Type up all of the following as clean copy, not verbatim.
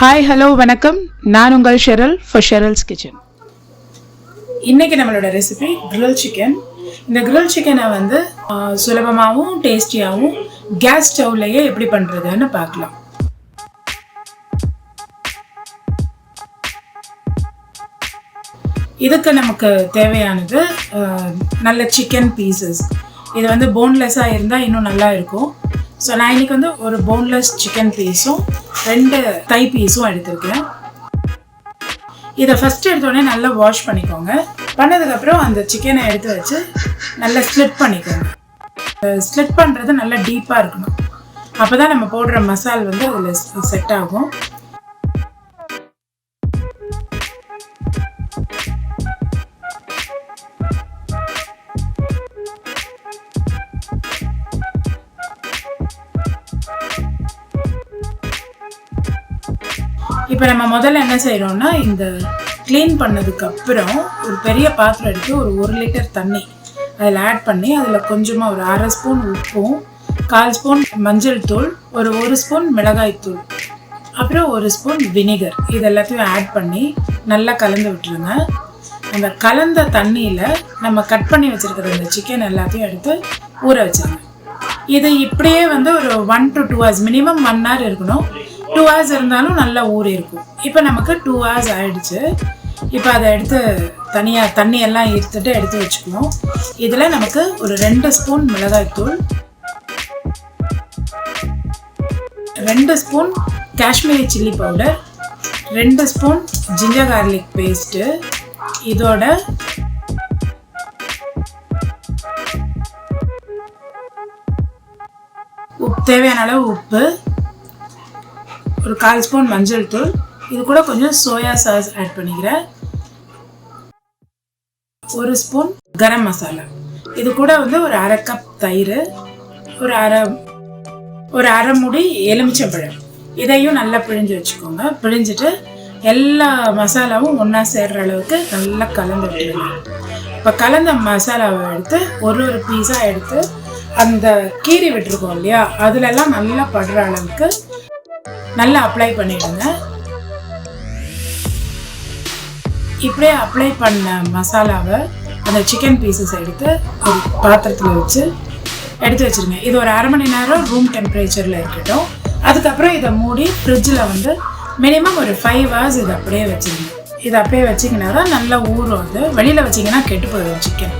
Hi hello வணக்கம், நான் உங்கள் ஷெரல் ஃபார் ஷெரல்ஸ் கிச்சன். இன்றைக்கி நம்மளோட ரெசிபி கிரில் சிக்கன். இந்த கிரில் சிக்கனை வந்து சுலபமாகவும் டேஸ்டியாகவும் கேஸ் ஸ்டவ்லையே எப்படி பண்ணுறதுன்னு பார்க்கலாம். இதுக்கு நமக்கு தேவையானது நல்ல சிக்கன் பீசஸ். இது வந்து போன்லெஸ்ஸாக இருந்தால் இன்னும் நல்லா இருக்கும். ஸோ நான் இன்றைக்கி வந்து ஒரு போன்லெஸ் சிக்கன் பீஸும் 2 தை பீஸும் எடுத்திருக்கேன். இதை ஃபஸ்ட்டு எடுத்தோடனே நல்லா வாஷ் பண்ணிக்கோங்க. பண்ணதுக்கப்புறம் அந்த சிக்கனை எடுத்து வச்சு நல்லா ஸ்ப்ளிட் பண்ணிக்கோங்க. ஸ்ப்ளிட் பண்ணுறது நல்லா டீப்பாக இருக்கணும். அப்போ தான் நம்ம போடுற மசால் வந்து அதில் செட் ஆகும். இப்போ நம்ம முதல்ல என்ன செய்கிறோம்னா, இந்த க்ளீன் பண்ணதுக்கப்புறம் ஒரு பெரிய பாத்திரம் எடுத்து ஒரு 1 லிட்டர் தண்ணி அதில் ஆட் பண்ணி அதில் கொஞ்சமாக ஒரு 1/2 ஸ்பூன் உப்பும் 1/4 ஸ்பூன் மஞ்சள் தூள், ஒரு 1 ஸ்பூன் மிளகாய் தூள், அப்புறம் 1 ஸ்பூன் வினிகர், இது எல்லாத்தையும் ஆட் பண்ணி நல்லா கலந்து விட்டுருங்க. அந்த கலந்த தண்ணியில் நம்ம கட் பண்ணி வச்சுருக்கிற இந்த சிக்கன் எல்லாத்தையும் எடுத்து ஊற வச்சுருங்க. இது இப்படியே வந்து ஒரு 1 to 2 hours, மினிமம் 1 hour இருக்கணும். 2 hours இருந்தாலும் நல்லா ஊறி இருக்கும். இப்போ நமக்கு 2 hours ஆகிடுச்சு. இப்போ அதை எடுத்து தனியாக தண்ணியெல்லாம் எடுத்து வச்சுக்கணும். இதில் நமக்கு ஒரு 2 ஸ்பூன் மிளகாய்த்தூள், 2 spoon Kashmiri chilli powder, 2 spoon ginger garlic paste, இதோட தேவையான அளவு உப்பு, ஒரு 1/4 ஸ்பூன் மஞ்சள் தூள், இது கூட கொஞ்சம் சோயா சாஸ் ஆட் பண்ணிக்கிறேன், 1 ஸ்பூன் கரம் மசாலா, இது கூட வந்து ஒரு 1/2 கப் தயிர், ஒரு அரை மூடி எலுமிச்சம்பழம், இதையும் நல்லா பிழிஞ்சு வச்சுக்கோங்க. பிழிஞ்சிட்டு எல்லா மசாலாவும் ஒன்றா சேர்கிற அளவுக்கு நல்லா கலந்து விட்டுருங்க. இப்போ கலந்த மசாலாவை எடுத்து ஒரு பீஸாக எடுத்து அந்த கீரி விட்டுருக்கோம் இல்லையா, அதுலெல்லாம் நல்லா படுற அளவுக்கு நல்லா அப்ளை பண்ணிவிடுங்க. இப்படியே அப்ளை பண்ண மசாலாவை அந்த சிக்கன் பீசஸ் எடுத்து ஒரு பாத்திரத்தில் வச்சு எடுத்து வச்சுருங்க. இது ஒரு 1/2 மணி நேரம் ரூம் டெம்பரேச்சரில் இருக்கட்டும். அதுக்கப்புறம் இதை மூடி ஃப்ரிட்ஜில் வந்து மினிமம் ஒரு 5 hours இதை அப்படியே வச்சுருங்க. இதை அப்படியே வச்சிங்கன்னா தான் நல்லா ஊறும். அது வெளியில் வச்சிங்கன்னா கெட்டு போயிடும் சிக்கன்.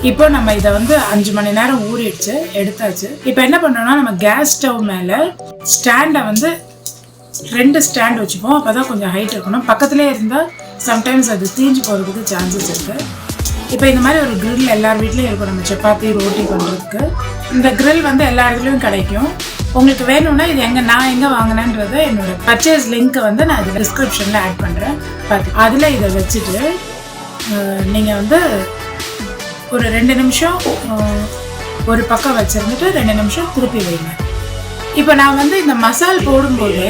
இப்போ நம்ம இதை வந்து 5 மணி நேரம் ஊறிடுச்சு, எடுத்தாச்சு. இப்போ என்ன பண்ணோம்னா, நம்ம கேஸ் ஸ்டவ் மேலே ஸ்டாண்டை வந்து 2 ஸ்டாண்ட் வச்சுப்போம். அப்போ தான் கொஞ்சம் ஹைட் இருக்கணும். பக்கத்துலேயே இருந்தால் சம்டைம்ஸ் அது தீஞ்சு போகிறதுக்கு சான்சஸ் இருக்குது. இப்போ இந்த மாதிரி ஒரு கிரில் எல்லார் வீட்லேயும் இருக்கும். நம்ம சப்பாத்தி ரோட்டி பண்ணுறதுக்கு இந்த கிரில் வந்து எல்லா இடத்துலையும் கிடைக்கும். உங்களுக்கு வேணும்னா இது நான் எங்கே வாங்கினேன்றதை என்னோட பர்ச்சேஸ் லிங்க்கை வந்து நான் இது டிஸ்கிரிப்ஷனில் ஆட் பண்ணுறேன். பார்த்து அதில் இதை வச்சுட்டு நீங்கள் வந்து ஒரு 2 நிமிஷம் ஒரு பக்கம் வச்சுருந்துட்டு 2 நிமிஷம் திருப்பி வைங்க. இப்போ நான் வந்து இந்த மசால் போடும்போது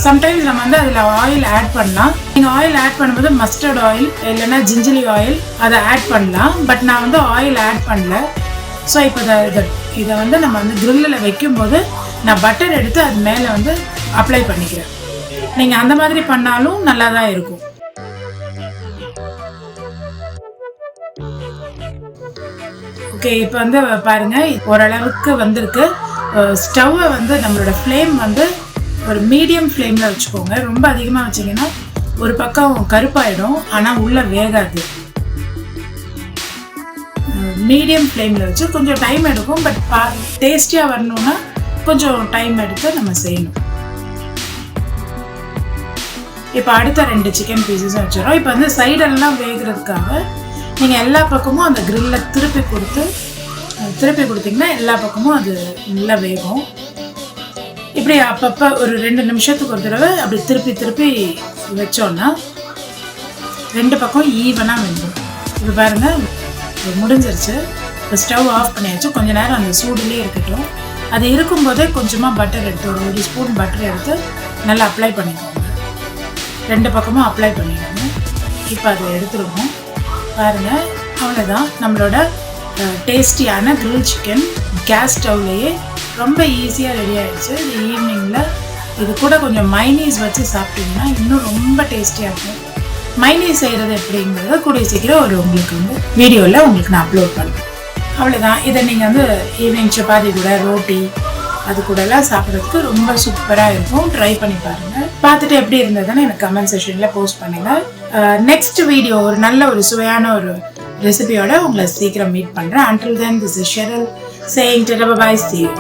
சம்டைம்ஸ் நம்ம வந்து அதில் ஆயில் ஆட் பண்ணலாம். நீங்கள் ஆயில் ஆட் பண்ணும்போது மஸ்டர்ட் ஆயில் இல்லைன்னா ஜிஞ்சலி ஆயில் அதை ஆட் பண்ணலாம். பட் நான் வந்து ஆயில் ஆட் பண்ணல. ஸோ இப்போ இதை வந்து நம்ம வந்து கிரில்லில் வைக்கும்போது நான் பட்டர் எடுத்து அது மேலே வந்து அப்ளை பண்ணிக்கிறேன். நீங்கள் அந்த மாதிரி பண்ணாலும் நல்லா தான் இருக்கும். ஓகே, இப்போ வந்து பாருங்கள் ஓரளவுக்கு வந்திருக்கு. ஸ்டவ்வை வந்து நம்மளோட ஃப்ளேம் வந்து ஒரு மீடியம் ஃப்ளேமில் வச்சுக்கோங்க. ரொம்ப அதிகமாக வச்சிங்கன்னா ஒரு பக்கம் கருப்பாயிடும், ஆனால் உள்ளே வேகாது. மீடியம் ஃப்ளேமில் வச்சு கொஞ்சம் டைம் எடுக்கும். பட் டேஸ்டியாக வரணுன்னா கொஞ்சம் டைம் எடுத்து நம்ம செய்யணும். இப்போ அடுத்த 2 சிக்கன் பீசஸும் வச்சிடறோம். இப்போ வந்து சைடெல்லாம் வேகிறதுக்காக நீங்கள் எல்லா பக்கமும் அந்த கிரில்லில் திருப்பி கொடுத்தீங்கன்னா எல்லா பக்கமும் அது நல்லா வேகும். இப்படி அப்பப்போ ஒரு 2 நிமிஷத்துக்கு ஒரு தடவை அப்படி திருப்பி வச்சோன்னா 2 பக்கம் ஈவனாக வெந்துடும். இப்போ பாருங்கள், முடிஞ்சிருச்சு. இப்போ ஸ்டவ் ஆஃப் பண்ணியாச்சு. கொஞ்சம் நேரம் அந்த சூடுலேயே இருக்கட்டும். அது இருக்கும்போதே கொஞ்சமாக பட்டர் எடுத்து ஒரு 1 ஸ்பூன் பட்டர் எடுத்து நல்லா அப்ளை பண்ணிக்கோங்க. 2 பக்கமும் அப்ளை பண்ணிக்கோங்க. இப்போ அதை எடுத்துருவோம். பாருங்கள், அவ்வளோதான் நம்மளோட டேஸ்டியான கிரில் சிக்கன் கேஸ் ஸ்டவ்லேயே ரொம்ப ஈஸியாக ரெடி ஆகிடுச்சு. இது ஈவினிங்கில் இது கூட கொஞ்சம் மைனீஸ் வச்சு சாப்பிட்டீங்கன்னா இன்னும் ரொம்ப டேஸ்டியாக இருக்கும். மைனீஸ் செய்கிறது எப்படிங்கிறத கூடிய சீக்கிரம் உங்களுக்கு வந்து வீடியோவில் உங்களுக்கு நான் அப்லோட் பண்ணுறேன். அவ்வளோதான். இதை நீங்கள் வந்து ஈவினிங் சப்பாத்தி கூட ரோட்டி அது கூடலாம் சாப்பிட்றதுக்கு ரொம்ப சூப்பராக இருக்கும். ட்ரை பண்ணி பாருங்கள். பார்த்துட்டு எப்படி இருந்ததுன்னு எனக்கு கமெண்ட் செக்ஷனில் போஸ்ட் பண்ணுங்கள். நெக்ஸ்ட் வீடியோ ஒரு நல்ல ஒரு சுவையான ஒரு ரெசிபியோட உங்களை சீக்கிரம் மீட் பண்ணுறேன். Until then, this is Sheryl saying bye-bye, see you.